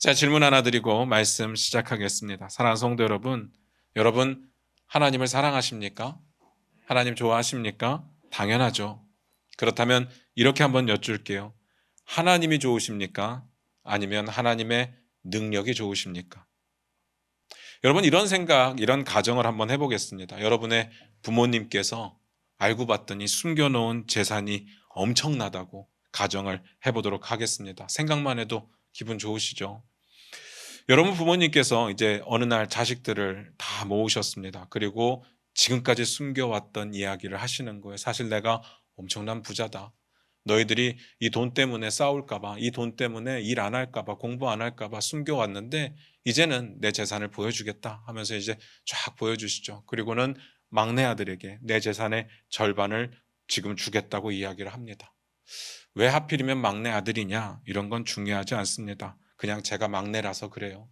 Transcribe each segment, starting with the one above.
자, 질문 하나 드리고 말씀 시작하겠습니다. 사랑하는 성도 여러분, 여러분 하나님을 사랑하십니까? 하나님 좋아하십니까? 당연하죠. 그렇다면 이렇게 한번 여쭐게요. 하나님이 좋으십니까? 아니면 하나님의 능력이 좋으십니까? 여러분 이런 생각, 이런 가정을 한번 해보겠습니다. 여러분의 부모님께서 알고 봤더니 숨겨놓은 재산이 엄청나다고 가정을 해보도록 하겠습니다. 생각만 해도 기분 좋으시죠? 여러분 부모님께서 이제 어느 날 자식들을 다 모으셨습니다. 그리고 지금까지 숨겨왔던 이야기를 하시는 거예요. 사실 내가 엄청난 부자다. 너희들이 이 돈 때문에 싸울까봐, 이 돈 때문에 일 안 할까봐, 공부 안 할까봐 숨겨왔는데 이제는 내 재산을 보여주겠다 하면서 이제 쫙 보여주시죠. 그리고는 막내 아들에게 내 재산의 절반을 지금 주겠다고 이야기를 합니다. 왜 하필이면 막내 아들이냐? 이런 건 중요하지 않습니다. 그냥 제가 막내라서 그래요.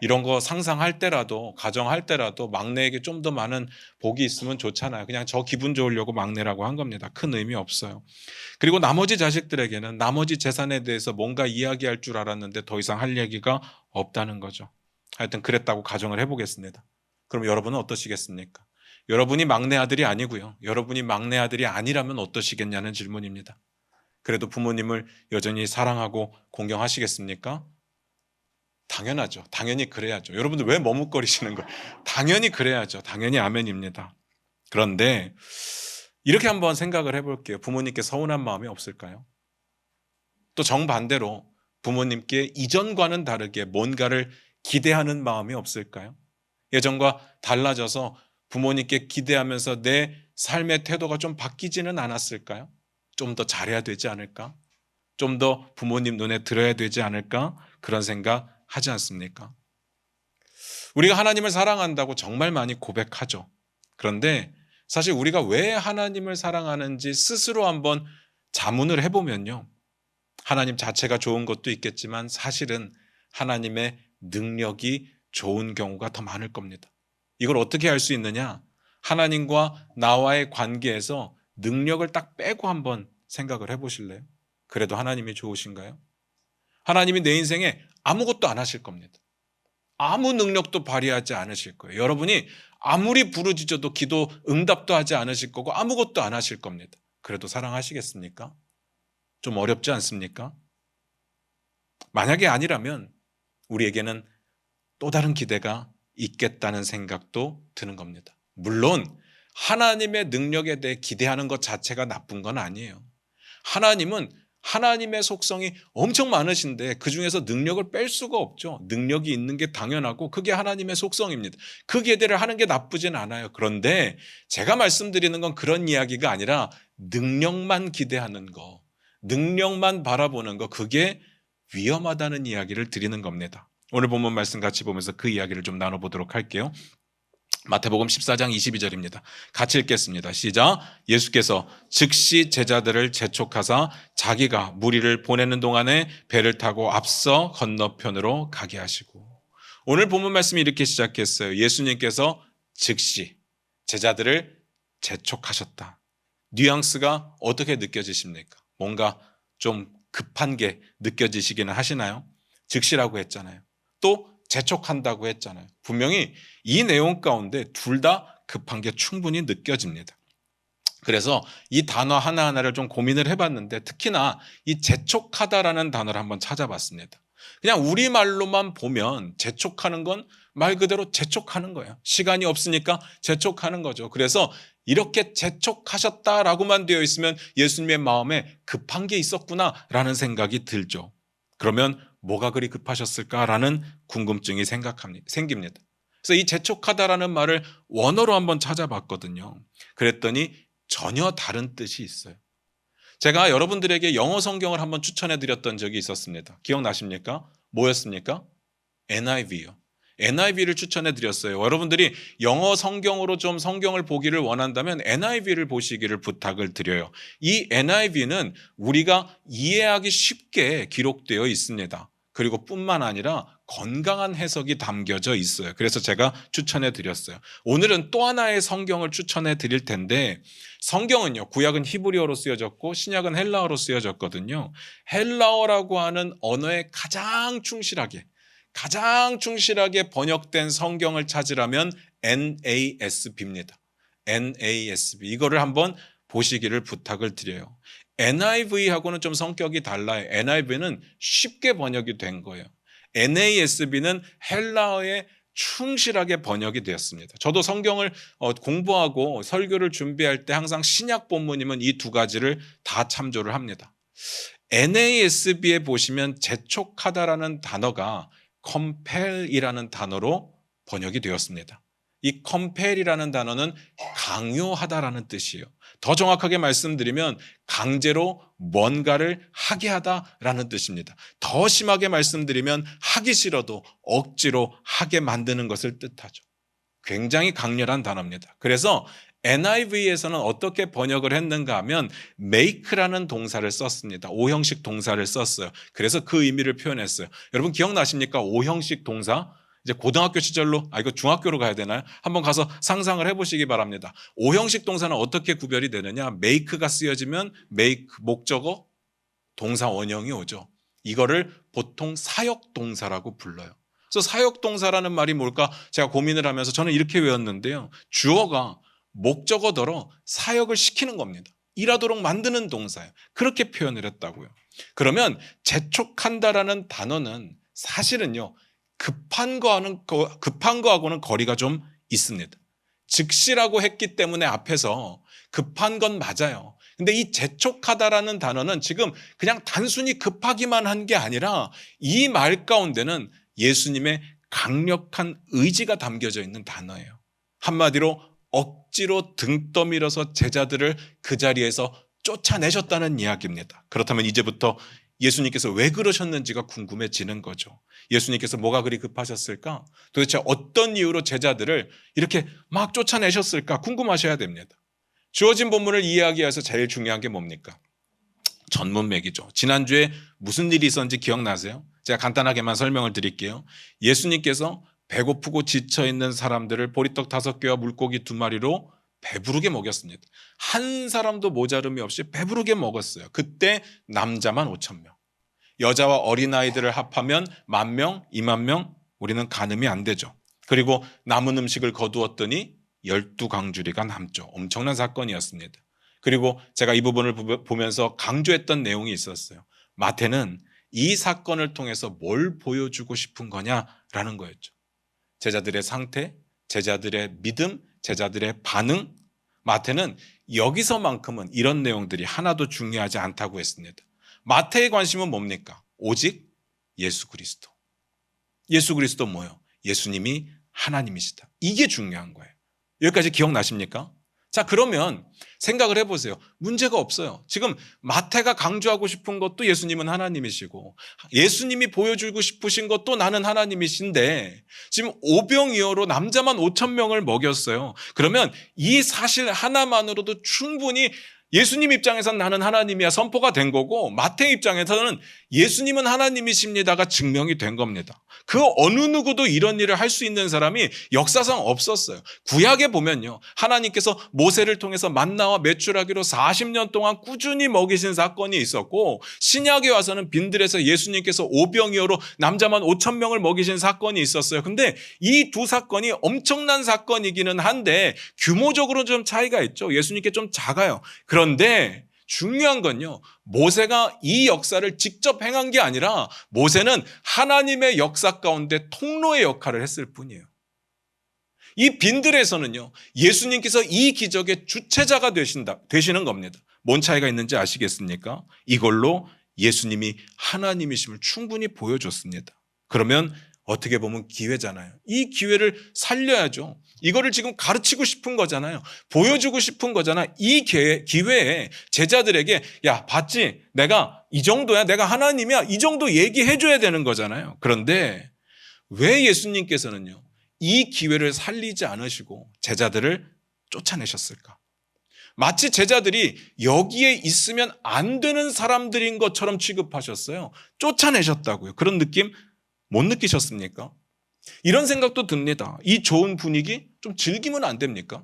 이런 거 상상할 때라도, 가정할 때라도 막내에게 좀 더 많은 복이 있으면 좋잖아요. 그냥 저 기분 좋으려고 막내라고 한 겁니다. 큰 의미 없어요. 그리고 나머지 자식들에게는 나머지 재산에 대해서 뭔가 이야기할 줄 알았는데 더 이상 할 얘기가 없다는 거죠. 하여튼 그랬다고 가정을 해보겠습니다. 그럼 여러분은 어떠시겠습니까? 여러분이 막내 아들이 아니고요. 여러분이 막내 아들이 아니라면 어떠시겠냐는 질문입니다. 그래도 부모님을 여전히 사랑하고 공경하시겠습니까? 당연하죠. 당연히 그래야죠. 여러분들 왜 머뭇거리시는 거예요? 당연히 그래야죠. 당연히 아멘입니다. 그런데 이렇게 한번 생각을 해볼게요. 부모님께 서운한 마음이 없을까요? 또 정반대로 부모님께 이전과는 다르게 뭔가를 기대하는 마음이 없을까요? 예전과 달라져서 부모님께 기대하면서 내 삶의 태도가 좀 바뀌지는 않았을까요? 좀 더 잘해야 되지 않을까? 좀 더 부모님 눈에 들어야 되지 않을까? 그런 생각 하지 않습니까? 우리가 하나님을 사랑한다고 정말 많이 고백하죠. 그런데 사실 우리가 왜 하나님을 사랑하는지 스스로 한번 자문을 해보면요. 하나님 자체가 좋은 것도 있겠지만 사실은 하나님의 능력이 좋은 경우가 더 많을 겁니다. 이걸 어떻게 할 수 있느냐? 하나님과 나와의 관계에서 능력을 딱 빼고 한번 생각을 해보실래요? 그래도 하나님이 좋으신가요? 하나님이 내 인생에 아무것도 안 하실 겁니다. 아무 능력도 발휘하지 않으실 거예요. 여러분이 아무리 부르짖어도 기도 응답도 하지 않으실 거고 아무것도 안 하실 겁니다. 그래도 사랑하시겠습니까? 좀 어렵지 않습니까? 만약에 아니라면 우리에게는 또 다른 기대가 있겠다는 생각도 드는 겁니다. 물론 하나님의 능력에 대해 기대하는 것 자체가 나쁜 건 아니에요. 하나님은 하나님의 속성이 엄청 많으신데 그중에서 능력을 뺄 수가 없죠. 능력이 있는 게 당연하고 그게 하나님의 속성입니다. 그 기대를 하는 게 나쁘진 않아요. 그런데 제가 말씀드리는 건 그런 이야기가 아니라 능력만 기대하는 거, 능력만 바라보는 거, 그게 위험하다는 이야기를 드리는 겁니다. 오늘 본문 말씀 같이 보면서 그 이야기를 좀 나눠보도록 할게요. 마태복음 14장 22절입니다. 같이 읽겠습니다. 시작. 예수께서 즉시 제자들을 재촉하사 자기가 무리를 보내는 동안에 배를 타고 앞서 건너편으로 가게 하시고. 오늘 본문 말씀이 이렇게 시작했어요. 예수님께서 즉시 제자들을 재촉하셨다. 뉘앙스가 어떻게 느껴지십니까? 뭔가 좀 급한 게 느껴지시기는 하시나요? 즉시라고 했잖아요. 또 재촉한다고 했잖아요. 분명히 이 내용 가운데 둘 다 급한 게 충분히 느껴집니다. 그래서 이 단어 하나하나를 좀 고민을 해봤는데 특히나 이 재촉하다라는 단어를 한번 찾아봤습니다. 그냥 우리말로만 보면 재촉하는 건 말 그대로 재촉하는 거예요. 시간이 없으니까 재촉하는 거죠. 그래서 이렇게 재촉하셨다라고만 되어 있으면 예수님의 마음에 급한 게 있었구나라는 생각이 들죠. 그러면 뭐가 그리 급하셨을까라는 궁금증이 생깁니다. 그래서 이 재촉하다라는 말을 원어로 한번 찾아봤거든요. 그랬더니 전혀 다른 뜻이 있어요. 제가 여러분들에게 영어 성경을 한번 추천해 드렸던 적이 있었습니다. 기억나십니까? 뭐였습니까? NIV요. NIV를 추천해 드렸어요. 여러분들이 영어 성경으로 좀 성경을 보기를 원한다면 NIV를 보시기를 부탁을 드려요. 이 NIV는 우리가 이해하기 쉽게 기록되어 있습니다. 그리고 뿐만 아니라 건강한 해석이 담겨져 있어요. 그래서 제가 추천해 드렸어요. 오늘은 또 하나의 성경을 추천해 드릴 텐데 성경은요, 구약은 히브리어로 쓰여졌고 신약은 헬라어로 쓰여졌거든요. 헬라어라고 하는 언어에 가장 충실하게 가장 충실하게 번역된 성경을 찾으라면 NASB입니다. NASB. 이거를 한번 보시기를 부탁을 드려요. NIV하고는 좀 성격이 달라요. NIV는 쉽게 번역이 된 거예요. NASB는 헬라어에 충실하게 번역이 되었습니다. 저도 성경을 공부하고 설교를 준비할 때 항상 신약 본문이면 이 두 가지를 다 참조를 합니다. NASB에 보시면 재촉하다라는 단어가 compel이라는 단어로 번역이 되었습니다. 이 compel이라는 단어는 강요하다라는 뜻이에요. 더 정확하게 말씀드리면 강제로 뭔가를 하게 하다라는 뜻입니다. 더 심하게 말씀드리면 하기 싫어도 억지로 하게 만드는 것을 뜻하죠. 굉장히 강렬한 단어입니다. 그래서 NIV에서는 어떻게 번역을 했는가 하면 make라는 동사를 썼습니다. 오형식 동사를 썼어요. 그래서 그 의미를 표현했어요. 여러분 기억나십니까? 오형식 동사? 이제 고등학교 시절로, 이거 중학교로 가야 되나요? 한번 가서 상상을 해보시기 바랍니다. 오형식 동사는 어떻게 구별이 되느냐? make가 쓰여지면 make, 목적어, 동사 원형이 오죠. 이거를 보통 사역동사라고 불러요. 그래서 사역동사라는 말이 뭘까? 제가 고민을 하면서 저는 이렇게 외웠는데요. 주어가 목적어더러 사역을 시키는 겁니다. 일하도록 만드는 동사예요. 그렇게 표현을 했다고요. 그러면 재촉한다라는 단어는 사실은요. 급한 거하고는 거리가 좀 있습니다. 즉시라고 했기 때문에 앞에서 급한 건 맞아요. 근데 이 재촉하다라는 단어는 지금 그냥 단순히 급하기만 한 게 아니라 이 말 가운데는 예수님의 강력한 의지가 담겨져 있는 단어예요. 한마디로 억지로 등 떠밀어서 제자들을 그 자리에서 쫓아내셨다는 이야기입니다. 그렇다면 이제부터 예수님께서 왜 그러셨는지가 궁금해지는 거죠. 예수님께서 뭐가 그리 급하셨을까? 도대체 어떤 이유로 제자들을 이렇게 막 쫓아내셨을까? 궁금하셔야 됩니다. 주어진 본문을 이해하기 위해서 제일 중요한 게 뭡니까? 전문맥이죠. 지난주에 무슨 일이 있었는지 기억나세요? 제가 간단하게만 설명을 드릴게요. 예수님께서 배고프고 지쳐있는 사람들을 보리떡 5개와 물고기 2마리로 배부르게 먹였습니다. 한 사람도 모자름이 없이 배부르게 먹었어요. 그때 남자만 5,000명. 여자와 어린아이들을 합하면 10,000명, 20,000명, 우리는 가늠이 안 되죠. 그리고 남은 음식을 거두었더니 12광주리가 남죠. 엄청난 사건이었습니다. 그리고 제가 이 부분을 보면서 강조했던 내용이 있었어요. 마태는 이 사건을 통해서 뭘 보여주고 싶은 거냐라는 거였죠. 제자들의 상태, 제자들의 믿음, 제자들의 반응. 마태는 여기서만큼은 이런 내용들이 하나도 중요하지 않다고 했습니다. 마태의 관심은 뭡니까? 오직 예수 그리스도. 예수 그리스도 뭐예요? 예수님이 하나님이시다. 이게 중요한 거예요. 여기까지 기억나십니까? 자, 그러면 생각을 해보세요. 문제가 없어요. 지금 마태가 강조하고 싶은 것도 예수님은 하나님이시고 예수님이 보여주고 싶으신 것도 나는 하나님이신데 지금 오병이어로 남자만 5,000명을 먹였어요. 그러면 이 사실 하나만으로도 충분히 예수님 입장에서는 나는 하나님이야 선포가 된 거고 마태 입장에서는 예수님은 하나님이십니다가 증명이 된 겁니다. 그 어느 누구도 이런 일을 할 수 있는 사람이 역사상 없었어요. 구약에 보면요. 하나님께서 모세를 통해서 만나와 메추라기로 40년 동안 꾸준히 먹이신 사건이 있었고 신약에 와서는 빈들에서 예수님께서 오병이어로 남자만 5,000명을 먹이신 사건이 있었어요. 근데 이 두 사건이 엄청난 사건이기는 한데 규모적으로 좀 차이가 있죠. 예수님께 좀 작아요. 그런데 중요한 건요. 모세가 이 역사를 직접 행한 게 아니라 모세는 하나님의 역사 가운데 통로의 역할을 했을 뿐이에요. 이 빈들에서는요. 예수님께서 이 기적의 주체자가 되시는 겁니다. 뭔 차이가 있는지 아시겠습니까? 이걸로 예수님이 하나님이심을 충분히 보여줬습니다. 그러면 어떻게 보면 기회잖아요. 이 기회를 살려야죠. 이거를 지금 가르치고 싶은 거잖아요. 보여주고 싶은 거잖아. 이 기회에 제자들에게 야 봤지? 내가 이 정도야. 내가 하나님이야. 이 정도 얘기해줘야 되는 거잖아요. 그런데 왜 예수님께서는요. 이 기회를 살리지 않으시고 제자들을 쫓아내셨을까? 마치 제자들이 여기에 있으면 안 되는 사람들인 것처럼 취급하셨어요. 쫓아내셨다고요. 그런 느낌 못 느끼셨습니까? 이런 생각도 듭니다. 이 좋은 분위기 좀 즐기면 안 됩니까?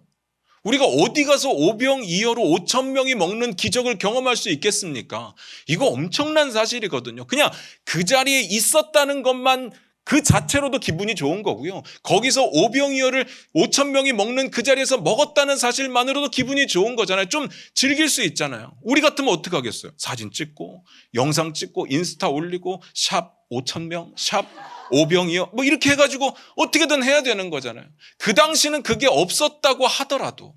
우리가 어디 가서 오병이어로 5,000명이 먹는 기적을 경험할 수 있겠습니까? 이거 엄청난 사실이거든요. 그냥 그 자리에 있었다는 것만 그 자체로도 기분이 좋은 거고요. 거기서 오병이어를 5천 명이 먹는 그 자리에서 먹었다는 사실만으로도 기분이 좋은 거잖아요. 좀 즐길 수 있잖아요. 우리 같으면 어떻게 하겠어요? 사진 찍고 영상 찍고 인스타 올리고 샵 5천 명, 샵 오병이어 뭐 이렇게 해가지고 어떻게든 해야 되는 거잖아요. 그 당시는 그게 없었다고 하더라도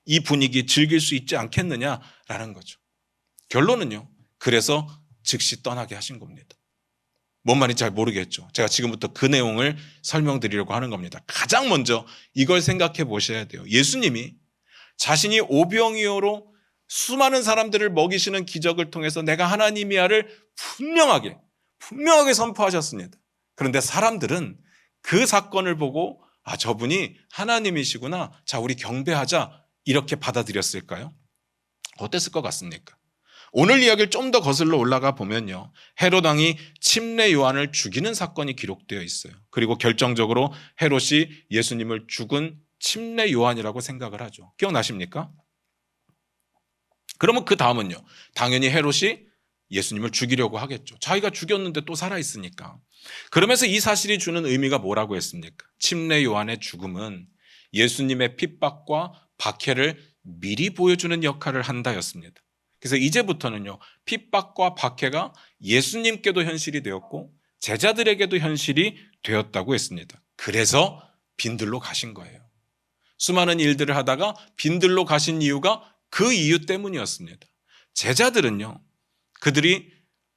이 분위기 즐길 수 있지 않겠느냐라는 거죠. 결론은요. 그래서 즉시 떠나게 하신 겁니다. 뭔 말인지 잘 모르겠죠. 제가 지금부터 그 내용을 설명드리려고 하는 겁니다. 가장 먼저 이걸 생각해 보셔야 돼요. 예수님이 자신이 오병이어로 수많은 사람들을 먹이시는 기적을 통해서 내가 하나님이야를 분명하게 선포하셨습니다. 그런데 사람들은 그 사건을 보고 아, 저분이 하나님이시구나. 자, 우리 경배하자. 이렇게 받아들였을까요? 어땠을 것 같습니까? 오늘 이야기를 좀 더 거슬러 올라가 보면요. 헤롯 왕이 침례 요한을 죽이는 사건이 기록되어 있어요. 그리고 결정적으로 헤롯이 예수님을 죽은 침례 요한이라고 생각을 하죠. 기억나십니까? 그러면 그 다음은요. 당연히 헤롯이 예수님을 죽이려고 하겠죠. 자기가 죽였는데 또 살아있으니까. 그러면서 이 사실이 주는 의미가 뭐라고 했습니까? 침례 요한의 죽음은 예수님의 핍박과 박해를 미리 보여주는 역할을 한다였습니다. 그래서 이제부터는요, 핍박과 박해가 예수님께도 현실이 되었고 제자들에게도 현실이 되었다고 했습니다. 그래서 빈들로 가신 거예요. 수많은 일들을 하다가 빈들로 가신 이유가 그 이유 때문이었습니다. 제자들은요, 그들이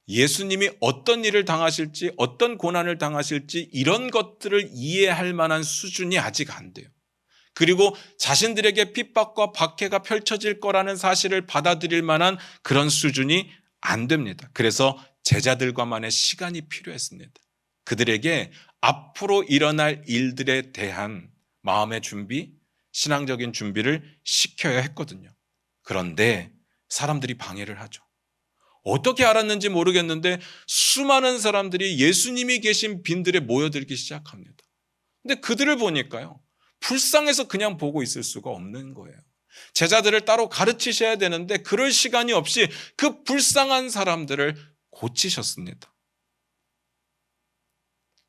예수님이 어떤 일을 당하실지, 어떤 고난을 당하실지 이런 것들을 이해할 만한 수준이 아직 안 돼요. 그리고 자신들에게 핍박과 박해가 펼쳐질 거라는 사실을 받아들일 만한 그런 수준이 안 됩니다. 그래서 제자들과만의 시간이 필요했습니다. 그들에게 앞으로 일어날 일들에 대한 마음의 준비, 신앙적인 준비를 시켜야 했거든요. 그런데 사람들이 방해를 하죠. 어떻게 알았는지 모르겠는데 수많은 사람들이 예수님이 계신 빈들에 모여들기 시작합니다. 근데 그들을 보니까요, 불쌍해서 그냥 보고 있을 수가 없는 거예요. 제자들을 따로 가르치셔야 되는데 그럴 시간이 없이 그 불쌍한 사람들을 고치셨습니다.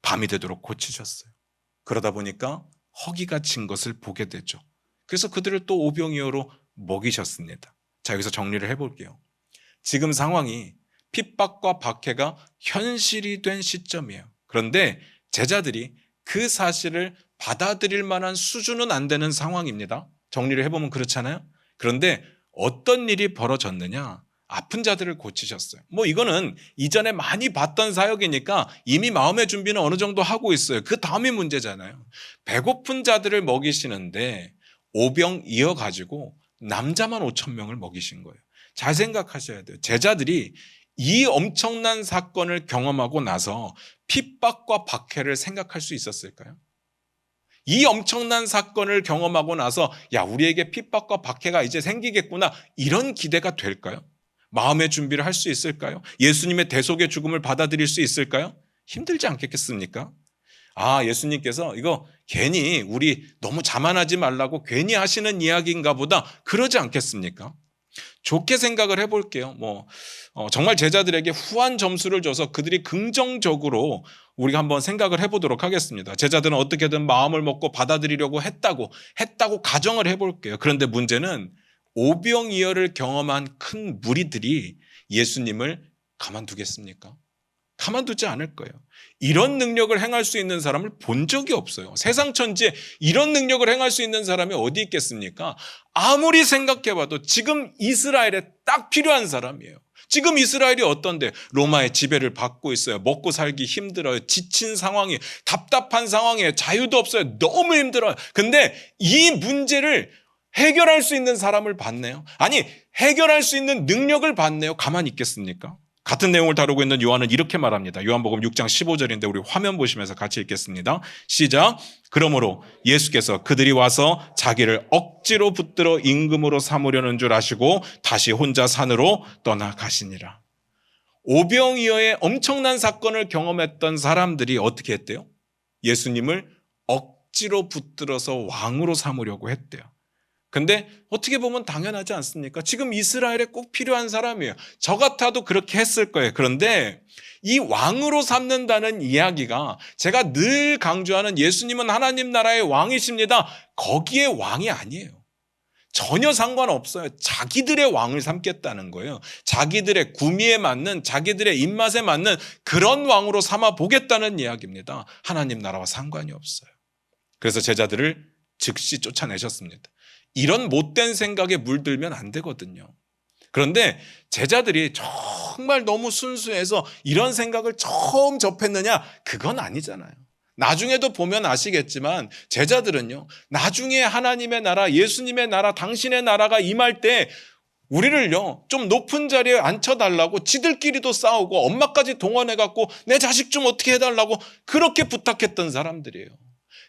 밤이 되도록 고치셨어요. 그러다 보니까 허기가 진 것을 보게 되죠. 그래서 그들을 또 오병이어로 먹이셨습니다. 자, 여기서 정리를 해볼게요. 지금 상황이 핍박과 박해가 현실이 된 시점이에요. 그런데 제자들이 그 사실을 받아들일 만한 수준은 안 되는 상황입니다. 정리를 해보면 그렇잖아요. 그런데 어떤 일이 벌어졌느냐? 아픈 자들을 고치셨어요. 뭐 이거는 이전에 많이 봤던 사역이니까 이미 마음의 준비는 어느 정도 하고 있어요. 그 다음이 문제잖아요. 배고픈 자들을 먹이시는데 오병 이어가지고 남자만 5천 명을 먹이신 거예요. 잘 생각하셔야 돼요. 제자들이 이 엄청난 사건을 경험하고 나서 핍박과 박해를 생각할 수 있었을까요? 이 엄청난 사건을 경험하고 나서 야, 우리에게 핍박과 박해가 이제 생기겠구나, 이런 기대가 될까요? 마음의 준비를 할 수 있을까요? 예수님의 대속의 죽음을 받아들일 수 있을까요? 힘들지 않겠습니까? 아, 예수님께서 이거 괜히 우리 너무 자만하지 말라고 괜히 하시는 이야기인가 보다, 그러지 않겠습니까? 좋게 생각을 해볼게요. 정말 제자들에게 후한 점수를 줘서 그들이 긍정적으로 우리가 한번 생각을 해보도록 하겠습니다. 제자들은 어떻게든 마음을 먹고 받아들이려고 했다고 가정을 해볼게요. 그런데 문제는 오병이어를 경험한 큰 무리들이 예수님을 가만두겠습니까? 가만두지 않을 거예요. 이런 능력을 행할 수 있는 사람을 본 적이 없어요. 세상 천지에 이런 능력을 행할 수 있는 사람이 어디 있겠습니까? 아무리 생각해봐도 지금 이스라엘에 딱 필요한 사람이에요. 지금 이스라엘이 어떤데? 로마의 지배를 받고 있어요. 먹고 살기 힘들어요. 지친 상황이에요. 답답한 상황이에요. 자유도 없어요. 너무 힘들어요. 근데 이 문제를 해결할 수 있는 사람을 봤네요. 아니, 해결할 수 있는 능력을 봤네요. 가만히 있겠습니까? 같은 내용을 다루고 있는 요한은 이렇게 말합니다. 요한복음 6장 15절인데 우리 화면 보시면서 같이 읽겠습니다. 시작. 그러므로 예수께서 그들이 와서 자기를 억지로 붙들어 임금으로 삼으려는 줄 아시고 다시 혼자 산으로 떠나가시니라. 오병이어의 엄청난 사건을 경험했던 사람들이 어떻게 했대요? 예수님을 억지로 붙들어서 왕으로 삼으려고 했대요. 근데 어떻게 보면 당연하지 않습니까? 지금 이스라엘에 꼭 필요한 사람이에요. 저 같아도 그렇게 했을 거예요. 그런데 이 왕으로 삼는다는 이야기가 제가 늘 강조하는 예수님은 하나님 나라의 왕이십니다. 거기에 왕이 아니에요. 전혀 상관없어요. 자기들의 왕을 삼겠다는 거예요. 자기들의 구미에 맞는, 자기들의 입맛에 맞는 그런 왕으로 삼아 보겠다는 이야기입니다. 하나님 나라와 상관이 없어요. 그래서 제자들을 즉시 쫓아내셨습니다. 이런 못된 생각에 물들면 안 되거든요. 그런데 제자들이 정말 너무 순수해서 이런 생각을 처음 접했느냐? 그건 아니잖아요. 나중에도 보면 아시겠지만 제자들은요, 나중에 하나님의 나라, 예수님의 나라, 당신의 나라가 임할 때 우리를요, 좀 높은 자리에 앉혀달라고 지들끼리도 싸우고 엄마까지 동원해갖고 내 자식 좀 어떻게 해달라고 그렇게 부탁했던 사람들이에요.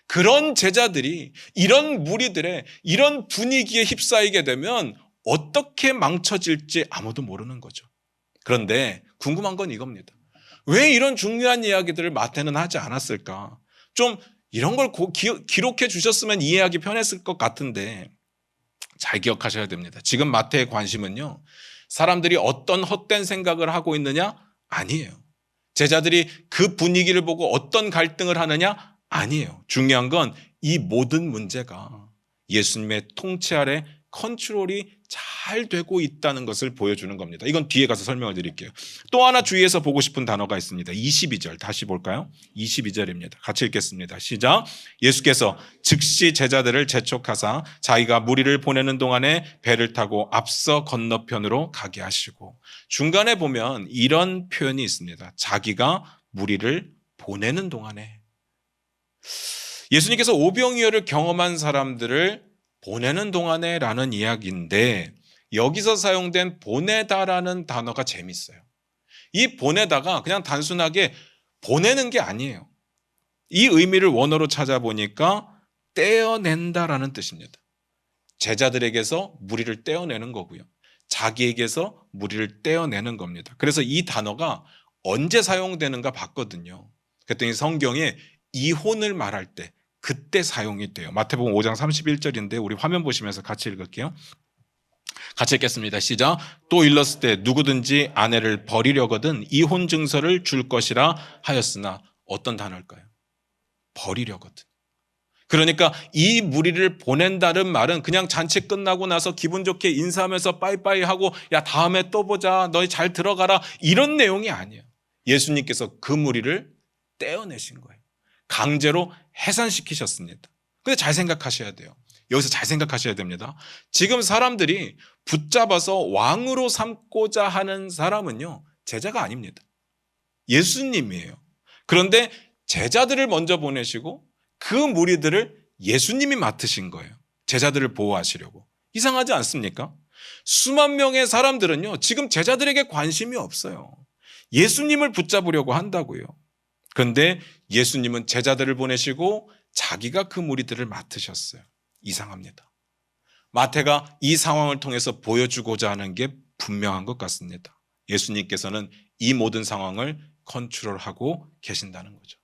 그런 제자들이 이런 무리들의 이런 분위기에 휩싸이게 되면 어떻게 망쳐질지 아무도 모르는 거죠. 그런데 궁금한 건 이겁니다. 왜 이런 중요한 이야기들을 마태는 하지 않았을까? 좀 이런 걸 기록해 주셨으면 이해하기 편했을 것 같은데 잘 기억하셔야 됩니다. 지금 마태의 관심은요, 사람들이 어떤 헛된 생각을 하고 있느냐? 아니에요. 제자들이 그 분위기를 보고 어떤 갈등을 하느냐? 아니에요. 중요한 건 이 모든 문제가 예수님의 통치 아래 컨트롤이 잘 되고 있다는 것을 보여주는 겁니다. 이건 뒤에 가서 설명을 드릴게요. 또 하나 주의해서 보고 싶은 단어가 있습니다. 22절 다시 볼까요? 22절입니다. 같이 읽겠습니다. 시작. 예수께서 즉시 제자들을 재촉하사 자기가 무리를 보내는 동안에 배를 타고 앞서 건너편으로 가게 하시고, 중간에 보면 이런 표현이 있습니다. 자기가 무리를 보내는 동안에. 예수님께서 오병이어를 경험한 사람들을 보내는 동안에 라는 이야기인데, 여기서 사용된 보내다라는 단어가 재밌어요. 이 보내다가 그냥 단순하게 보내는 게 아니에요. 이 의미를 원어로 찾아보니까 떼어낸다라는 뜻입니다. 제자들에게서 무리를 떼어내는 거고요. 자기에게서 무리를 떼어내는 겁니다. 그래서 이 단어가 언제 사용되는가 봤거든요. 그랬더니 성경에 이혼을 말할 때 그때 사용이 돼요. 마태복음 5장 31절인데 우리 화면 보시면서 같이 읽을게요. 같이 읽겠습니다. 시작. 또 일렀을 때 누구든지 아내를 버리려거든 이혼 증서를 줄 것이라 하였으나, 어떤 단어일까요? 버리려거든. 그러니까 이 무리를 보낸다는 말은 그냥 잔치 끝나고 나서 기분 좋게 인사하면서 빠이빠이 하고 야 다음에 또 보자, 너희 잘 들어가라, 이런 내용이 아니에요. 예수님께서 그 무리를 떼어내신 거예요. 강제로 해산시키셨습니다. 근데 잘 생각하셔야 돼요. 여기서 잘 생각하셔야 됩니다. 지금 사람들이 붙잡아서 왕으로 삼고자 하는 사람은요, 제자가 아닙니다. 예수님이에요. 그런데 제자들을 먼저 보내시고 그 무리들을 예수님이 맡으신 거예요. 제자들을 보호하시려고. 이상하지 않습니까? 수만 명의 사람들은요, 지금 제자들에게 관심이 없어요. 예수님을 붙잡으려고 한다고요. 그런데 예수님은 제자들을 보내시고 자기가 그 무리들을 맡으셨어요. 이상합니다. 마태가 이 상황을 통해서 보여주고자 하는 게 분명한 것 같습니다. 예수님께서는 이 모든 상황을 컨트롤하고 계신다는 거죠.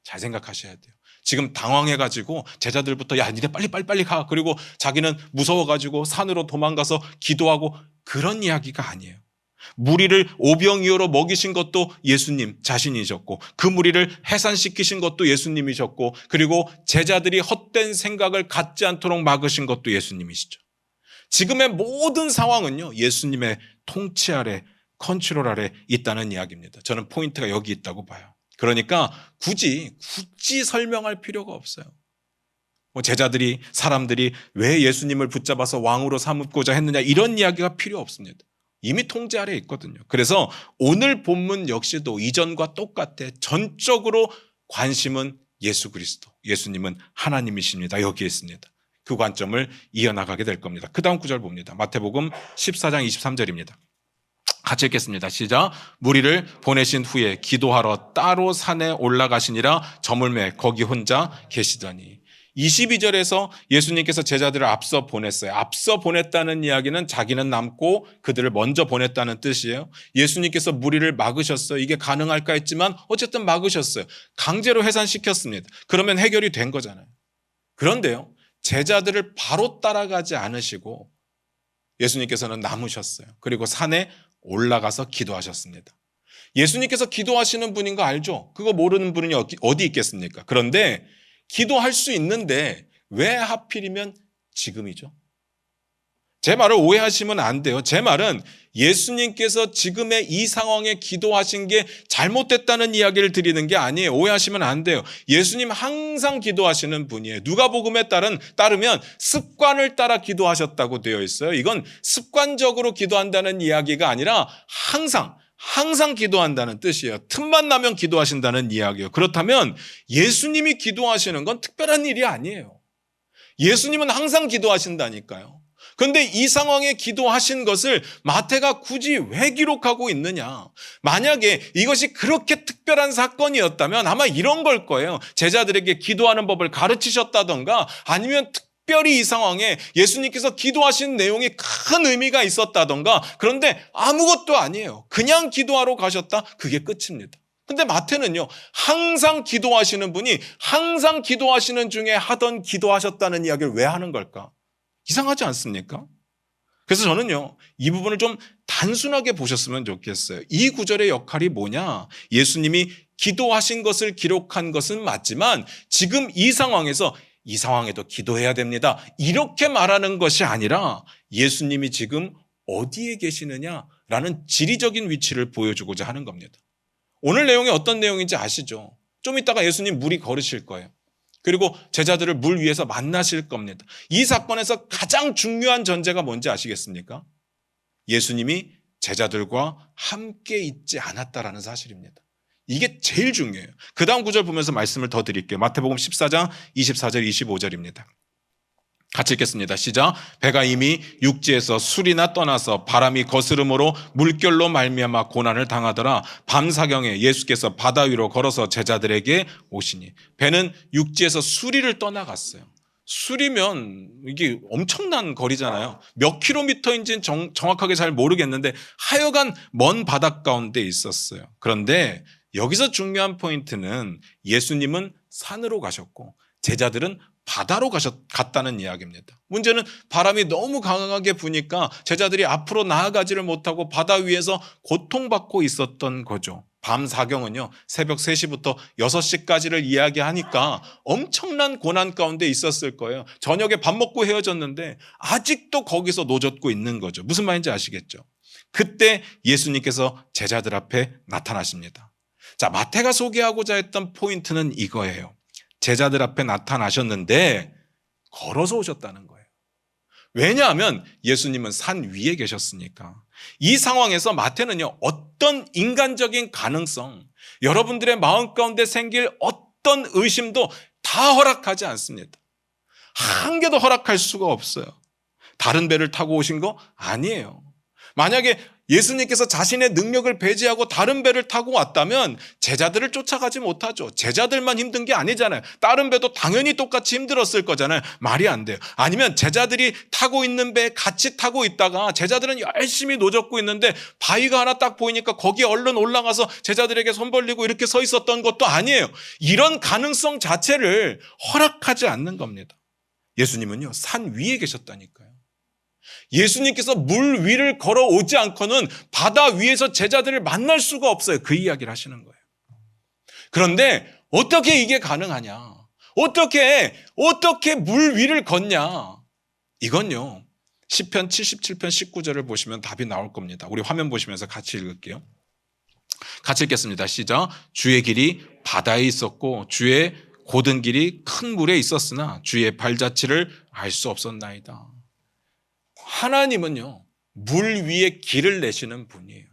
잘 생각하셔야 돼요. 지금 당황해가지고 제자들부터 야 니네 빨리 가, 그리고 자기는 무서워가지고 산으로 도망가서 기도하고, 그런 이야기가 아니에요. 무리를 오병이어로 먹이신 것도 예수님 자신이셨고, 그 무리를 해산시키신 것도 예수님이셨고, 그리고 제자들이 헛된 생각을 갖지 않도록 막으신 것도 예수님이시죠. 지금의 모든 상황은요, 예수님의 통치 아래, 컨트롤 아래 있다는 이야기입니다. 저는 포인트가 여기 있다고 봐요. 그러니까 굳이 설명할 필요가 없어요. 제자들이, 사람들이 왜 예수님을 붙잡아서 왕으로 삼고자 했느냐, 이런 이야기가 필요 없습니다. 이미 통제 아래에 있거든요. 그래서 오늘 본문 역시도 이전과 똑같아. 전적으로 관심은 예수 그리스도, 예수님은 하나님이십니다. 여기에 있습니다. 그 관점을 이어나가게 될 겁니다. 그 다음 구절 봅니다. 마태복음 14장 23절입니다. 같이 읽겠습니다. 시작. 무리를 보내신 후에 기도하러 따로 산에 올라가시니라 저물매 거기 혼자 계시더니. 22절에서 예수님께서 제자들을 앞서 보냈어요. 앞서 보냈다는 이야기는 자기는 남고 그들을 먼저 보냈다는 뜻이에요. 예수님께서 무리를 막으셨어요. 이게 가능할까 했지만 어쨌든 막으셨어요. 강제로 해산시켰습니다. 그러면 해결이 된 거잖아요. 그런데요, 제자들을 바로 따라가지 않으시고 예수님께서는 남으셨어요. 그리고 산에 올라가서 기도하셨습니다. 예수님께서 기도하시는 분인 거 알죠? 그거 모르는 분이 어디 있겠습니까? 그런데 기도할 수 있는데 왜 하필이면 지금이죠? 제 말을 오해하시면 안 돼요. 제 말은 예수님께서 지금의 이 상황에 기도하신 게 잘못됐다는 이야기를 드리는 게 아니에요. 오해하시면 안 돼요. 예수님 항상 기도하시는 분이에요. 누가복음에 따르면 습관을 따라 기도하셨다고 되어 있어요. 이건 습관적으로 기도한다는 이야기가 아니라 항상 기도한다는 뜻이에요. 틈만 나면 기도하신다는 이야기예요. 그렇다면 예수님이 기도하시는 건 특별한 일이 아니에요. 예수님은 항상 기도하신다니까요. 그런데 이 상황에 기도하신 것을 마태가 굳이 왜 기록하고 있느냐? 만약에 이것이 그렇게 특별한 사건이었다면 아마 이런 걸 거예요. 제자들에게 기도하는 법을 가르치셨다던가 아니면 특별히 이 상황에 예수님께서 기도하신 내용이 큰 의미가 있었다던가. 그런데 아무것도 아니에요. 그냥 기도하러 가셨다. 그게 끝입니다. 근데 마태는요, 항상 기도하시는 분이 항상 기도하시는 중에 하던 기도하셨다는 이야기를 왜 하는 걸까? 이상하지 않습니까? 그래서 저는요, 이 부분을 좀 단순하게 보셨으면 좋겠어요. 이 구절의 역할이 뭐냐? 예수님이 기도하신 것을 기록한 것은 맞지만 지금 이 상황에서 이 상황에도 기도해야 됩니다. 이렇게 말하는 것이 아니라 예수님이 지금 어디에 계시느냐라는 지리적인 위치를 보여주고자 하는 겁니다. 오늘 내용이 어떤 내용인지 아시죠? 좀 이따가 예수님 물이 걸으실 거예요. 그리고 제자들을 물 위에서 만나실 겁니다. 이 사건에서 가장 중요한 전제가 뭔지 아시겠습니까? 예수님이 제자들과 함께 있지 않았다라는 사실입니다. 이게 제일 중요해요. 그 다음 구절 보면서 말씀을 더 드릴게요. 마태복음 14장 24절 25절입니다. 같이 읽겠습니다. 시작. 배가 이미 육지에서 술이나 떠나서 바람이 거스름으로 물결로 말미암아 고난을 당하더라. 밤사경에 예수께서 바다 위로 걸어서 제자들에게 오시니. 배는 육지에서 수리를 떠나갔어요. 수리면 이게 엄청난 거리잖아요. 몇 킬로미터인지는 정확하게 잘 모르겠는데 하여간 먼 바닷 가운데 있었어요. 그런데 여기서 중요한 포인트는 예수님은 산으로 가셨고 제자들은 바다로 갔다는 이야기입니다. 문제는 바람이 너무 강하게 부니까 제자들이 앞으로 나아가지를 못하고 바다 위에서 고통받고 있었던 거죠. 밤 사경은요, 새벽 3시부터 6시까지를 이야기하니까 엄청난 고난 가운데 있었을 거예요. 저녁에 밥 먹고 헤어졌는데 아직도 거기서 노젓고 있는 거죠. 무슨 말인지 아시겠죠? 그때 예수님께서 제자들 앞에 나타나십니다. 자, 마태가 소개하고자 했던 포인트는 이거예요. 제자들 앞에 나타나셨는데 걸어서 오셨다는 거예요. 왜냐하면 예수님은 산 위에 계셨으니까. 이 상황에서 마태는요, 어떤 인간적인 가능성, 여러분들의 마음 가운데 생길 어떤 의심도 다 허락하지 않습니다. 한 개도 허락할 수가 없어요. 다른 배를 타고 오신 거 아니에요. 만약에 예수님께서 자신의 능력을 배제하고 다른 배를 타고 왔다면 제자들을 쫓아가지 못하죠. 제자들만 힘든 게 아니잖아요. 다른 배도 당연히 똑같이 힘들었을 거잖아요. 말이 안 돼요. 아니면 제자들이 타고 있는 배에 같이 타고 있다가 제자들은 열심히 노젓고 있는데 바위가 하나 딱 보이니까 거기에 얼른 올라가서 제자들에게 손 벌리고 이렇게 서 있었던 것도 아니에요. 이런 가능성 자체를 허락하지 않는 겁니다. 예수님은요, 산 위에 계셨다니까요. 예수님께서 물 위를 걸어오지 않고는 바다 위에서 제자들을 만날 수가 없어요. 그 이야기를 하시는 거예요. 그런데 어떻게 이게 가능하냐? 어떻게 물 위를 걷냐? 이건요, 시편 77편 19절을 보시면 답이 나올 겁니다. 우리 화면 보시면서 같이 읽을게요. 같이 읽겠습니다. 시작. 주의 길이 바다에 있었고 주의 고든 길이 큰 물에 있었으나 주의 발자취를 알 수 없었나이다. 하나님은요, 물 위에 길을 내시는 분이에요.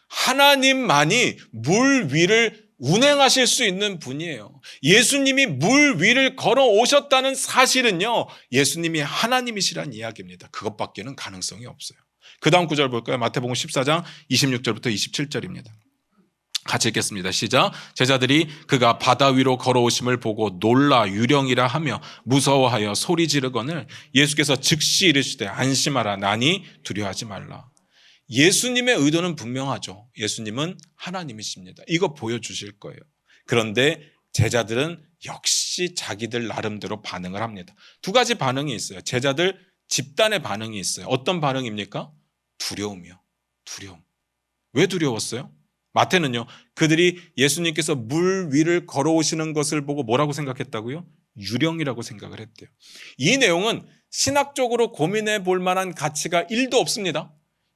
하나님만이 물 위를 운행하실 수 있는 분이에요. 예수님이 물 위를 걸어오셨다는 사실은요, 예수님이 하나님이시란 이야기입니다. 그것밖에는 가능성이 없어요. 그 다음 구절 볼까요? 마태복음 14장 26절부터 27절입니다. 같이 읽겠습니다. 시작. 제자들이 그가 바다 위로 걸어오심을 보고 놀라 유령이라 하며 무서워하여 소리 지르거늘 예수께서 즉시 이르시되 안심하라 나니 두려워하지 말라. 예수님의 의도는 분명하죠. 예수님은 하나님이십니다. 이거 보여주실 거예요. 그런데 제자들은 역시 각시 자기들 나름대로 반응을 합니다. 두 가지 반응이 있어요. 제자들 집단의 반응이 있어요. 어떤 반응입니까? 두려움이요. 두려움. 왜 두려웠어요? 마태는요, 그들이 예수님께서 물 위를 걸어오시는 것을 보고 뭐라고 생각했다고요? 유령이라고 생각을 했대요. 이 내용은 신학적으로 고민해 볼 만한 가치가 1도 없습니다.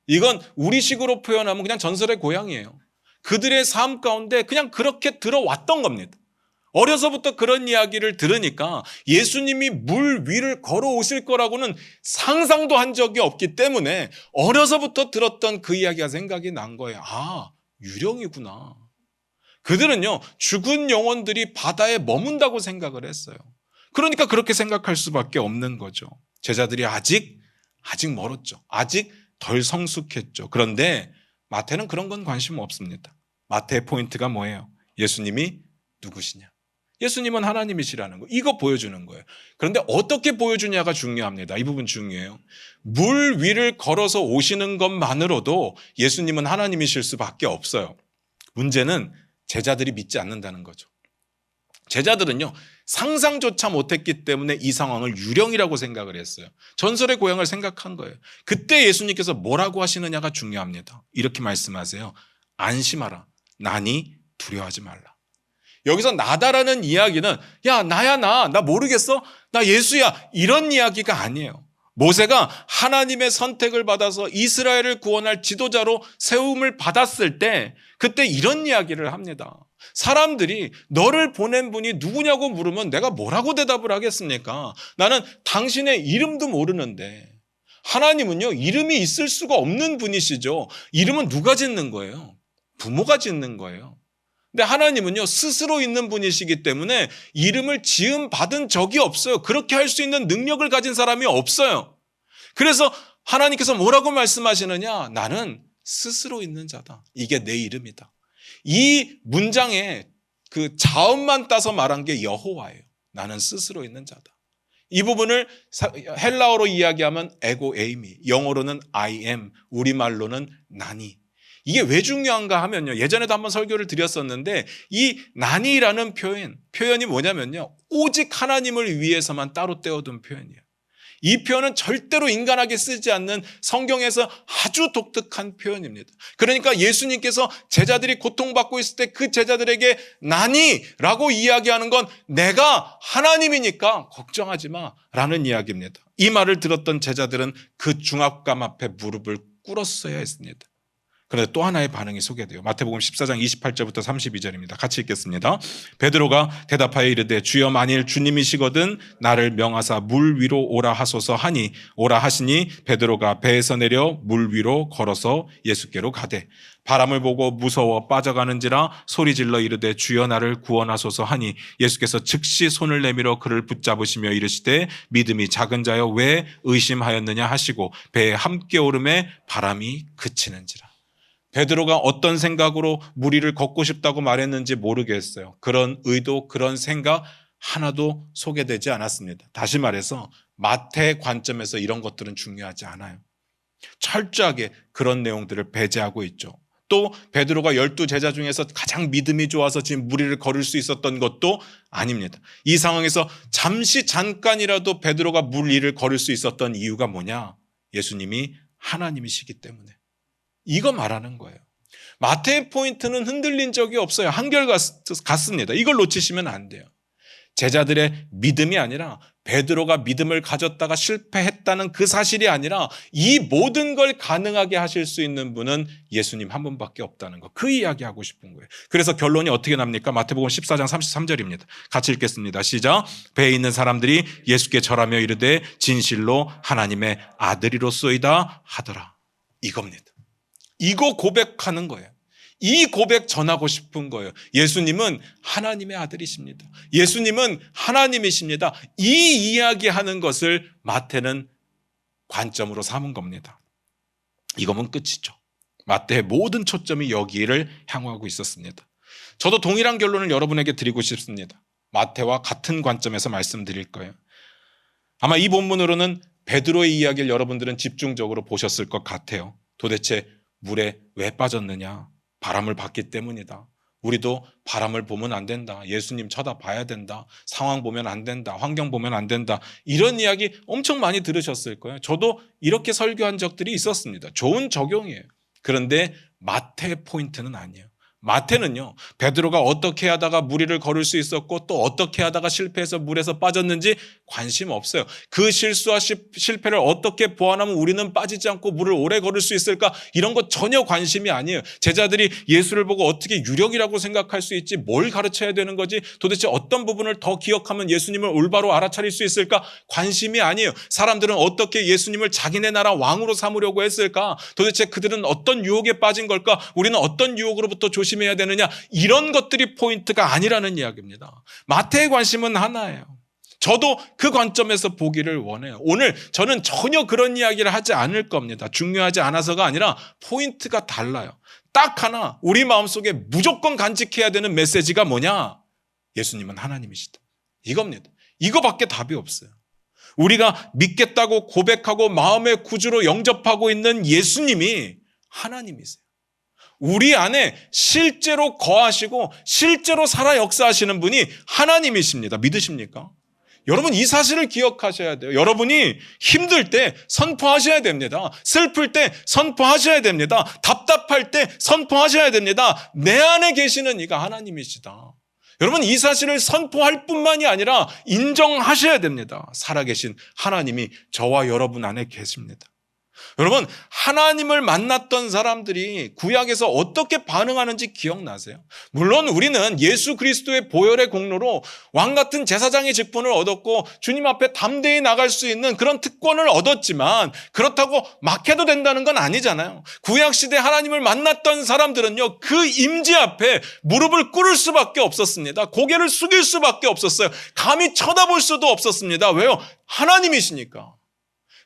이건 우리식으로 표현하면 그냥 전설의 고향이에요. 그들의 삶 가운데 그냥 그렇게 들어왔던 겁니다. 어려서부터 그런 이야기를 들으니까 예수님이 물 위를 걸어오실 거라고는 상상도 한 적이 없기 때문에 어려서부터 들었던 그 이야기가 생각이 난 거예요. 아, 유령이구나. 그들은요, 죽은 영혼들이 바다에 머문다고 생각을 했어요. 그러니까 그렇게 생각할 수밖에 없는 거죠. 제자들이 아직 멀었죠. 아직 덜 성숙했죠. 그런데 마태는 그런 건 관심 없습니다. 마태의 포인트가 뭐예요? 예수님이 누구시냐? 예수님은 하나님이시라는 거. 이거 보여주는 거예요. 그런데 어떻게 보여주냐가 중요합니다. 이 부분 중요해요. 물 위를 걸어서 오시는 것만으로도 예수님은 하나님이실 수밖에 없어요. 문제는 제자들이 믿지 않는다는 거죠. 제자들은요, 상상조차 못했기 때문에 이 상황을 유령이라고 생각을 했어요. 전설의 고향을 생각한 거예요. 그때 예수님께서 뭐라고 하시느냐가 중요합니다. 이렇게 말씀하세요. 안심하라. 나니 두려워하지 말라. 여기서 나다라는 이야기는 야, 나야 나 모르겠어? 나 예수야. 이런 이야기가 아니에요. 모세가 하나님의 선택을 받아서 이스라엘을 구원할 지도자로 세움을 받았을 때 그때 이런 이야기를 합니다. 사람들이 너를 보낸 분이 누구냐고 물으면 내가 뭐라고 대답을 하겠습니까? 나는 당신의 이름도 모르는데. 하나님은요, 이름이 있을 수가 없는 분이시죠. 이름은 누가 짓는 거예요? 부모가 짓는 거예요. 근데 하나님은요, 스스로 있는 분이시기 때문에 이름을 지음 받은 적이 없어요. 그렇게 할 수 있는 능력을 가진 사람이 없어요. 그래서 하나님께서 뭐라고 말씀하시느냐? 나는 스스로 있는 자다. 이게 내 이름이다. 이 문장에 그 자음만 따서 말한 게 여호와예요. 나는 스스로 있는 자다. 이 부분을 헬라어로 이야기하면 에고 에이미, 영어로는 I am, 우리말로는 나니. 이게 왜 중요한가 하면요. 예전에도 한번 설교를 드렸었는데 이 나니라는 표현이 뭐냐면요. 오직 하나님을 위해서만 따로 떼어둔 표현이에요. 이 표현은 절대로 인간에게 쓰지 않는 성경에서 아주 독특한 표현입니다. 그러니까 예수님께서 제자들이 고통받고 있을 때 그 제자들에게 나니라고 이야기하는 건 내가 하나님이니까 걱정하지 마라는 이야기입니다. 이 말을 들었던 제자들은 그 중압감 앞에 무릎을 꿇었어야 했습니다. 그런데 또 하나의 반응이 소개돼요. 마태복음 14장 28절부터 32절입니다. 같이 읽겠습니다. 베드로가 대답하여 이르되 주여 만일 주님이시거든 나를 명하사 물 위로 오라 하소서 하니 오라 하시니 베드로가 배에서 내려 물 위로 걸어서 예수께로 가되 바람을 보고 무서워 빠져가는지라 소리질러 이르되 주여 나를 구원하소서 하니 예수께서 즉시 손을 내밀어 그를 붙잡으시며 이르시되 믿음이 작은 자여 왜 의심하였느냐 하시고 배에 함께 오름에 바람이 그치는지라. 베드로가 어떤 생각으로 물 위를 걷고 싶다고 말했는지 모르겠어요. 그런 의도, 그런 생각 하나도 소개되지 않았습니다. 다시 말해서 마태의 관점에서 이런 것들은 중요하지 않아요. 철저하게 그런 내용들을 배제하고 있죠. 또 베드로가 12제자 중에서 가장 믿음이 좋아서 지금 물 위를 걸을 수 있었던 것도 아닙니다. 이 상황에서 잠깐이라도 베드로가 물 위를 걸을 수 있었던 이유가 뭐냐? 예수님이 하나님이시기 때문에. 이거 말하는 거예요. 마태의 포인트는 흔들린 적이 없어요. 한결같습니다. 이걸 놓치시면 안 돼요. 제자들의 믿음이 아니라 베드로가 믿음을 가졌다가 실패했다는 그 사실이 아니라 이 모든 걸 가능하게 하실 수 있는 분은 예수님 한 분밖에 없다는 거. 그 이야기하고 싶은 거예요. 그래서 결론이 어떻게 납니까? 마태복음 14장 33절입니다. 같이 읽겠습니다. 시작. 배에 있는 사람들이 예수께 절하며 이르되 진실로 하나님의 아들이로소이다 하더라. 이겁니다. 이거 고백하는 거예요. 이 고백 전하고 싶은 거예요. 예수님은 하나님의 아들이십니다. 예수님은 하나님이십니다. 이 이야기하는 것을 마태는 관점으로 삼은 겁니다. 이거면 끝이죠. 마태의 모든 초점이 여기를 향하고 있었습니다. 저도 동일한 결론을 여러분에게 드리고 싶습니다. 마태와 같은 관점에서 말씀드릴 거예요. 아마 이 본문으로는 베드로의 이야기를 여러분들은 집중적으로 보셨을 것 같아요. 도대체 물에 왜 빠졌느냐? 바람을 봤기 때문이다. 우리도 바람을 보면 안 된다. 예수님 쳐다봐야 된다. 상황 보면 안 된다. 환경 보면 안 된다. 이런 이야기 엄청 많이 들으셨을 거예요. 저도 이렇게 설교한 적들이 있었습니다. 좋은 적용이에요. 그런데 마태의 포인트는 아니에요. 마태는요, 베드로가 어떻게 하다가 무리를 걸을 수 있었고 또 어떻게 하다가 실패해서 물에서 빠졌는지 관심 없어요. 그 실수와 실패를 어떻게 보완하면 우리는 빠지지 않고 물을 오래 걸을 수 있을까? 이런 거 전혀 관심이 아니에요. 제자들이 예수를 보고 어떻게 유령이라고 생각할 수 있지? 뭘 가르쳐야 되는 거지? 도대체 어떤 부분을 더 기억하면 예수님을 올바로 알아차릴 수 있을까? 관심이 아니에요. 사람들은 어떻게 예수님을 자기네 나라 왕으로 삼으려고 했을까? 도대체 그들은 어떤 유혹에 빠진 걸까? 우리는 어떤 유혹으로부터 조심해야 되느냐? 이런 것들이 포인트가 아니라는 이야기입니다. 마태의 관심은 하나예요. 저도 그 관점에서 보기를 원해요. 오늘 저는 전혀 그런 이야기를 하지 않을 겁니다. 중요하지 않아서가 아니라 포인트가 달라요. 딱 하나, 우리 마음속에 무조건 간직해야 되는 메시지가 뭐냐? 예수님은 하나님이시다. 이겁니다. 이거밖에 답이 없어요. 우리가 믿겠다고 고백하고 마음의 구주로 영접하고 있는 예수님이 하나님이세요. 우리 안에 실제로 거하시고 실제로 살아 역사하시는 분이 하나님이십니다. 믿으십니까? 여러분, 이 사실을 기억하셔야 돼요. 여러분이 힘들 때 선포하셔야 됩니다. 슬플 때 선포하셔야 됩니다. 답답할 때 선포하셔야 됩니다. 내 안에 계시는 이가 하나님이시다. 여러분, 이 사실을 선포할 뿐만이 아니라 인정하셔야 됩니다. 살아계신 하나님이 저와 여러분 안에 계십니다. 여러분, 하나님을 만났던 사람들이 구약에서 어떻게 반응하는지 기억나세요? 물론 우리는 예수 그리스도의 보혈의 공로로 왕같은 제사장의 직분을 얻었고 주님 앞에 담대히 나갈 수 있는 그런 특권을 얻었지만 그렇다고 막 해도 된다는 건 아니잖아요. 구약시대 하나님을 만났던 사람들은요, 그 임재 앞에 무릎을 꿇을 수밖에 없었습니다. 고개를 숙일 수밖에 없었어요. 감히 쳐다볼 수도 없었습니다. 왜요? 하나님이시니까.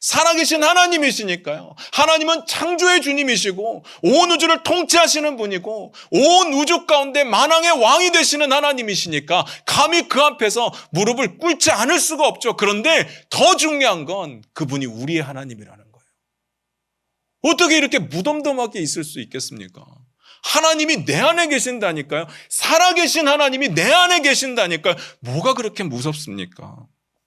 살아계신 하나님이시니까요. 하나님은 창조의 주님이시고 온 우주를 통치하시는 분이고 온 우주 가운데 만왕의 왕이 되시는 하나님이시니까 감히 그 앞에서 무릎을 꿇지 않을 수가 없죠. 그런데 더 중요한 건 그분이 우리의 하나님이라는 거예요. 어떻게 이렇게 무덤덤하게 있을 수 있겠습니까? 하나님이 내 안에 계신다니까요. 살아계신 하나님이 내 안에 계신다니까요. 뭐가 그렇게 무섭습니까?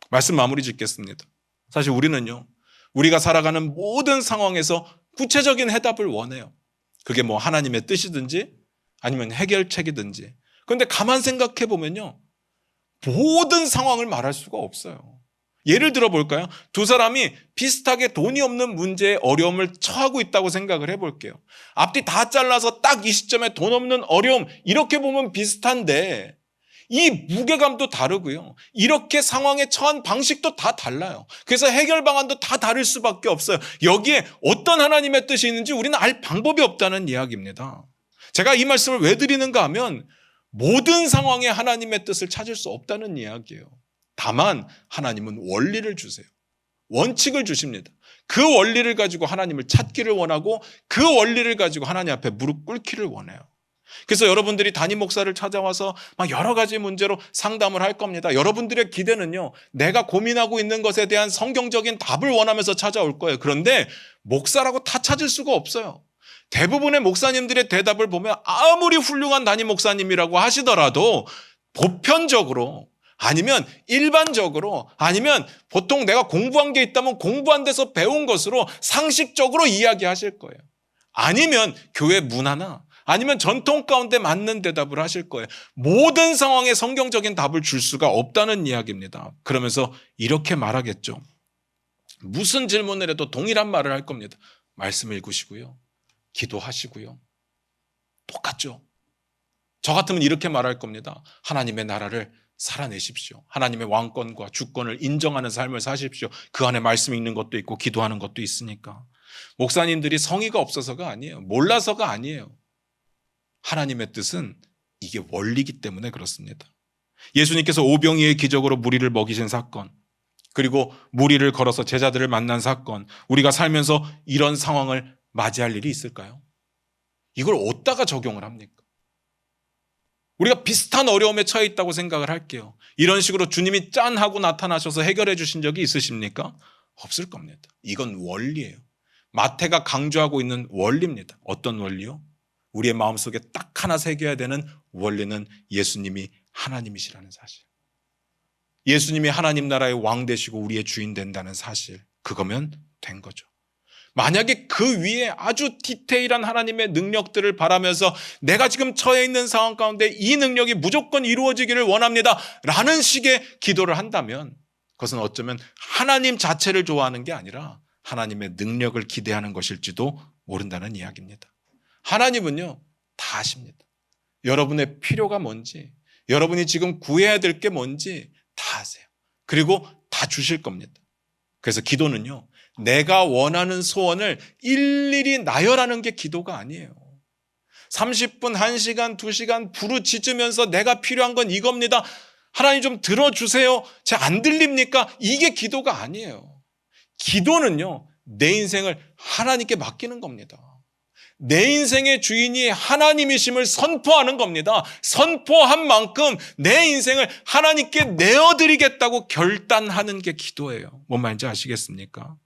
말씀 마무리 짓겠습니다. 사실 우리는요, 우리가 살아가는 모든 상황에서 구체적인 해답을 원해요. 그게 뭐 하나님의 뜻이든지 아니면 해결책이든지. 그런데 가만 생각해 보면요, 모든 상황을 말할 수가 없어요. 예를 들어 볼까요? 두 사람이 비슷하게 돈이 없는 문제에 어려움을 처하고 있다고 생각을 해볼게요. 앞뒤 다 잘라서 딱 이 시점에 돈 없는 어려움, 이렇게 보면 비슷한데 이 무게감도 다르고요. 이렇게 상황에 처한 방식도 다 달라요. 그래서 해결 방안도 다 다를 수밖에 없어요. 여기에 어떤 하나님의 뜻이 있는지 우리는 알 방법이 없다는 이야기입니다. 제가 이 말씀을 왜 드리는가 하면 모든 상황에 하나님의 뜻을 찾을 수 없다는 이야기예요. 다만 하나님은 원리를 주세요. 원칙을 주십니다. 그 원리를 가지고 하나님을 찾기를 원하고 그 원리를 가지고 하나님 앞에 무릎 꿇기를 원해요. 그래서 여러분들이 담임 목사를 찾아와서 막 여러 가지 문제로 상담을 할 겁니다. 여러분들의 기대는요, 내가 고민하고 있는 것에 대한 성경적인 답을 원하면서 찾아올 거예요. 그런데 목사라고 다 찾을 수가 없어요. 대부분의 목사님들의 대답을 보면 아무리 훌륭한 담임 목사님이라고 하시더라도 보편적으로 아니면 일반적으로 아니면 보통 내가 공부한 게 있다면 공부한 데서 배운 것으로 상식적으로 이야기하실 거예요. 아니면 교회 문화나 아니면 전통 가운데 맞는 대답을 하실 거예요. 모든 상황에 성경적인 답을 줄 수가 없다는 이야기입니다. 그러면서 이렇게 말하겠죠. 무슨 질문을 해도 동일한 말을 할 겁니다. 말씀 읽으시고요. 기도하시고요. 똑같죠. 저 같으면 이렇게 말할 겁니다. 하나님의 나라를 살아내십시오. 하나님의 왕권과 주권을 인정하는 삶을 사십시오. 그 안에 말씀 읽는 것도 있고 기도하는 것도 있으니까. 목사님들이 성의가 없어서가 아니에요. 몰라서가 아니에요. 하나님의 뜻은 이게 원리이기 때문에 그렇습니다. 예수님께서 오병이의 기적으로 무리를 먹이신 사건, 그리고 무리를 걸어서 제자들을 만난 사건, 우리가 살면서 이런 상황을 맞이할 일이 있을까요? 이걸 어디다가 적용을 합니까? 우리가 비슷한 어려움에 처해 있다고 생각을 할게요. 이런 식으로 주님이 짠 하고 나타나셔서 해결해 주신 적이 있으십니까? 없을 겁니다. 이건 원리예요. 마태가 강조하고 있는 원리입니다. 어떤 원리요? 우리의 마음속에 딱 하나 새겨야 되는 원리는 예수님이 하나님이시라는 사실. 예수님이 하나님 나라의 왕 되시고 우리의 주인 된다는 사실. 그거면 된 거죠. 만약에 그 위에 아주 디테일한 하나님의 능력들을 바라면서 내가 지금 처해 있는 상황 가운데 이 능력이 무조건 이루어지기를 원합니다 라는 식의 기도를 한다면 그것은 어쩌면 하나님 자체를 좋아하는 게 아니라 하나님의 능력을 기대하는 것일지도 모른다는 이야기입니다. 하나님은요 다 아십니다. 여러분의 필요가 뭔지, 여러분이 지금 구해야 될 게 뭔지 다 아세요. 그리고 다 주실 겁니다. 그래서 기도는요 내가 원하는 소원을 일일이 나열하는 게 기도가 아니에요. 30분, 1시간, 2시간 부르짖으면서 내가 필요한 건 이겁니다. 하나님 좀 들어주세요. 제 안 들립니까? 이게 기도가 아니에요. 기도는요 내 인생을 하나님께 맡기는 겁니다. 내 인생의 주인이 하나님이심을 선포하는 겁니다. 선포한 만큼 내 인생을 하나님께 내어드리겠다고 결단하는 게 기도예요. 뭔 말인지 아시겠습니까?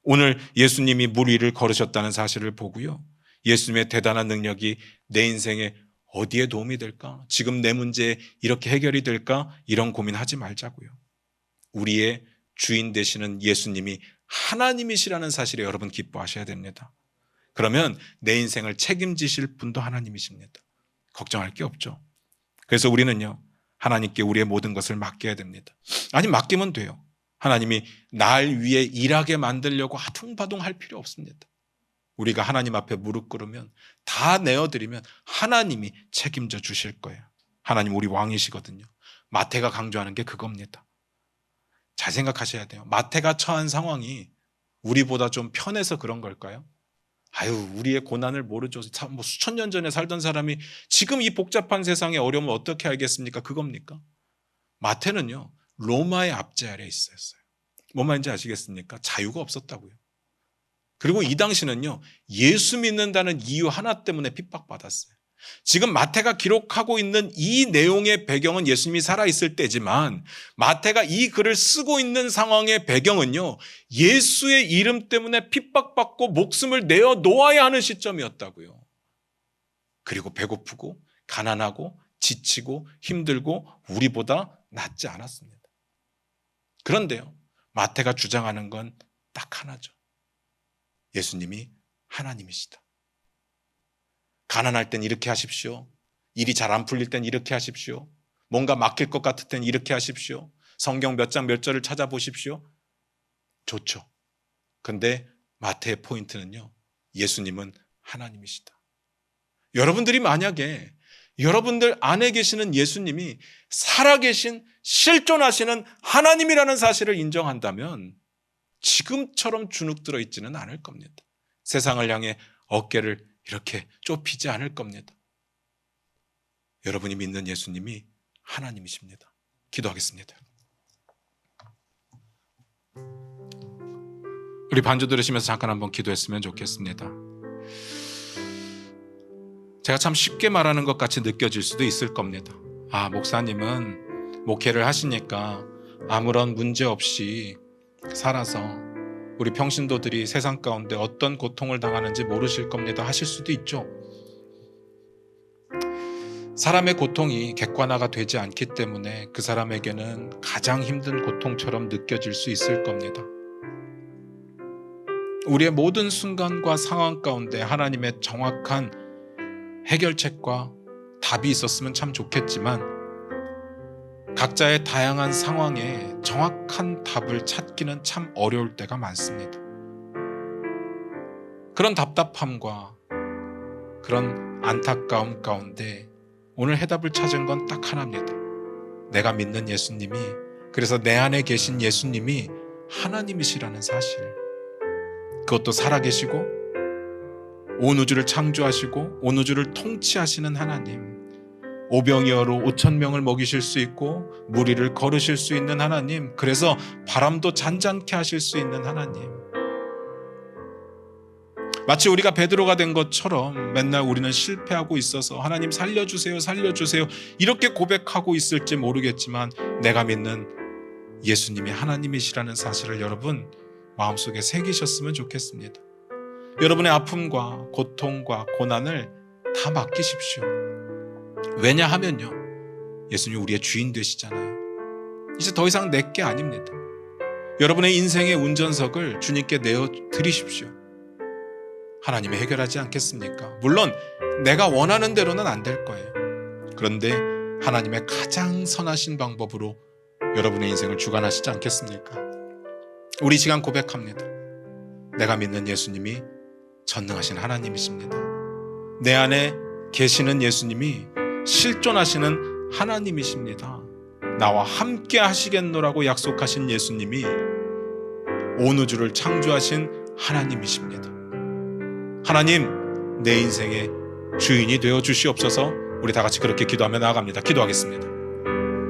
오늘 예수님이 물 위를 걸으셨다는 사실을 보고요. 예수님의 대단한 능력이 내 인생에 어디에 도움이 될까? 지금 내 문제에 이렇게 해결이 될까? 이런 고민하지 말자고요. 우리의 주인 되시는 예수님이 하나님이시라는 사실에 여러분 기뻐하셔야 됩니다. 그러면 내 인생을 책임지실 분도 하나님이십니다. 걱정할 게 없죠. 그래서 우리는요 하나님께 우리의 모든 것을 맡겨야 됩니다. 아니 맡기면 돼요. 하나님이 날 위해 일하게 만들려고 아둥바둥 할 필요 없습니다. 우리가 하나님 앞에 무릎 꿇으면 다 내어드리면 하나님이 책임져 주실 거예요. 하나님 우리 왕이시거든요. 마태가 강조하는 게 그겁니다. 잘 생각하셔야 돼요. 마태가 처한 상황이 우리보다 좀 편해서 그런 걸까요? 아유 우리의 고난을 모르죠. 뭐 수천 년 전에 살던 사람이 지금 이 복잡한 세상의 어려움을 어떻게 알겠습니까? 그겁니까? 마태는요 로마의 압제 아래에 있었어요. 뭔 말인지 아시겠습니까? 자유가 없었다고요. 그리고 이 당시는요 예수 믿는다는 이유 하나 때문에 핍박받았어요. 지금 마태가 기록하고 있는 이 내용의 배경은 예수님이 살아있을 때지만 마태가 이 글을 쓰고 있는 상황의 배경은요 예수의 이름 때문에 핍박받고 목숨을 내어 놓아야 하는 시점이었다고요. 그리고 배고프고 가난하고 지치고 힘들고 우리보다 낫지 않았습니다. 그런데요 마태가 주장하는 건 딱 하나죠. 예수님이 하나님이시다. 가난할 땐 이렇게 하십시오. 일이 잘 안 풀릴 땐 이렇게 하십시오. 뭔가 막힐 것 같을 땐 이렇게 하십시오. 성경 몇 장 몇 절을 찾아보십시오. 좋죠. 근데 마태의 포인트는요 예수님은 하나님이시다. 여러분들이 만약에 여러분들 안에 계시는 예수님이 살아계신 실존하시는 하나님이라는 사실을 인정한다면 지금처럼 주눅들어 있지는 않을 겁니다. 세상을 향해 어깨를 이렇게 좁히지 않을 겁니다. 여러분이 믿는 예수님이 하나님이십니다. 기도하겠습니다. 우리 반주 들으시면서 잠깐 한번 기도했으면 좋겠습니다. 제가 참 쉽게 말하는 것 같이 느껴질 수도 있을 겁니다. 아, 목사님은 목회를 하시니까 아무런 문제 없이 살아서 우리 평신도들이 세상 가운데 어떤 고통을 당하는지 모르실 겁니다 하실 수도 있죠. 사람의 고통이 객관화가 되지 않기 때문에 그 사람에게는 가장 힘든 고통처럼 느껴질 수 있을 겁니다. 우리의 모든 순간과 상황 가운데 하나님의 정확한 해결책과 답이 있었으면 참 좋겠지만 각자의 다양한 상황에 정확한 답을 찾기는 참 어려울 때가 많습니다. 그런 답답함과 그런 안타까움 가운데 오늘 해답을 찾은 건 딱 하나입니다. 내가 믿는 예수님이, 그래서 내 안에 계신 예수님이 하나님이시라는 사실, 그것도 살아계시고 온 우주를 창조하시고 온 우주를 통치하시는 하나님, 오병이어로 5,000명을 먹이실 수 있고 물 위를 걸으실 수 있는 하나님, 그래서 바람도 잔잔케 하실 수 있는 하나님. 마치 우리가 베드로가 된 것처럼 맨날 우리는 실패하고 있어서 하나님 살려주세요, 살려주세요 이렇게 고백하고 있을지 모르겠지만 내가 믿는 예수님이 하나님이시라는 사실을 여러분 마음속에 새기셨으면 좋겠습니다. 여러분의 아픔과 고통과 고난을 다 맡기십시오. 왜냐하면요, 예수님 우리의 주인 되시잖아요. 이제 더 이상 내 게 아닙니다. 여러분의 인생의 운전석을 주님께 내어드리십시오. 하나님이 해결하지 않겠습니까? 물론 내가 원하는 대로는 안 될 거예요. 그런데 하나님의 가장 선하신 방법으로 여러분의 인생을 주관하시지 않겠습니까? 우리 이 시간 고백합니다. 내가 믿는 예수님이 전능하신 하나님이십니다. 내 안에 계시는 예수님이 실존하시는 하나님이십니다. 나와 함께 하시겠노라고 약속하신 예수님이 온 우주를 창조하신 하나님이십니다. 하나님, 내 인생의 주인이 되어 주시옵소서. 우리 다 같이 그렇게 기도하며 나아갑니다. 기도하겠습니다.